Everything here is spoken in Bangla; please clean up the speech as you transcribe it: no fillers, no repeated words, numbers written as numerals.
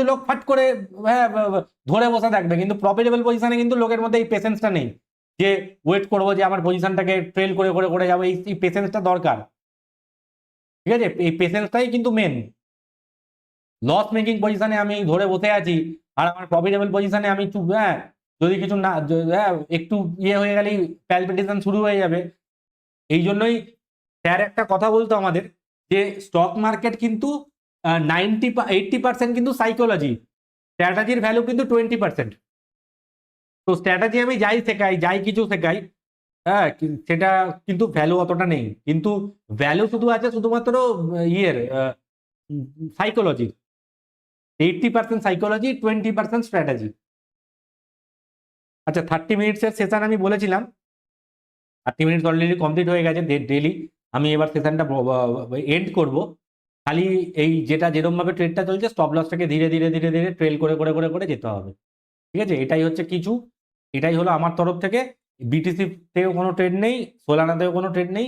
কিন্তু লোক ফাট করে হ্যাঁ ধরে বসে থাকবে, কিন্তু প্রফিটেবল পজিশনে কিন্তু লোকের মধ্যে এই পেশেন্সটা নেই যে ওয়েট করবো যে আমার পজিশনটাকে ট্রেল করে করে করে যাবো, এই পেশেন্সটা দরকার। ঠিক আছে, এই পেশেন্সটাই কিন্তু মেন। লস মেকিং পজিশনে আমি ধরে বসে আছি আর আমার প্রফিটেবল পজিশনে আমি চুপ, হ্যাঁ যদি কিছু না হ্যাঁ একটু ইয়ে হয়ে গেলেই প্যালপিটেশন শুরু হয়ে যাবে। এই জন্যই স্যার একটা কথা বলতো আমাদের যে স্টক মার্কেট কিন্তু 80% কিন্তু সাইকোলজি, স্ট্র্যাটাজির ভ্যালু কিন্তু 20%। তো স্ট্র্যাটাজি আমি যাই শেখাই, যাই কিছু শেখাই, হ্যাঁ সেটা কিন্তু ভ্যালু অতটা নেই, কিন্তু ভ্যালু শুধু আছে শুধুমাত্র ইয়ের সাইকোলজি। 80% psychology, 20% strategy. আচ্ছা, 30 মিনিটসের সেশন আমি বলেছিলাম, 30 মিনিটস অলরেডি কমপ্লিট হয়ে গেছে ডেলি। আমি এবার সেশনটা এন্ড করব। খালি এই যেটা যেরকম ভাবে ট্রেডটা চলছে, স্টপ লসটাকে ধীরে ধীরে ধীরে ধীরে ট্রেল করে করে করে করে যেতে হবে। ঠিক আছে, এটাই হচ্ছে কিছু, এটাই হলো আমার তরফ থেকে। বিটিসি তেও কোনো ট্রেড নেই, সোলানাতেও কোনো ট্রেড নেই।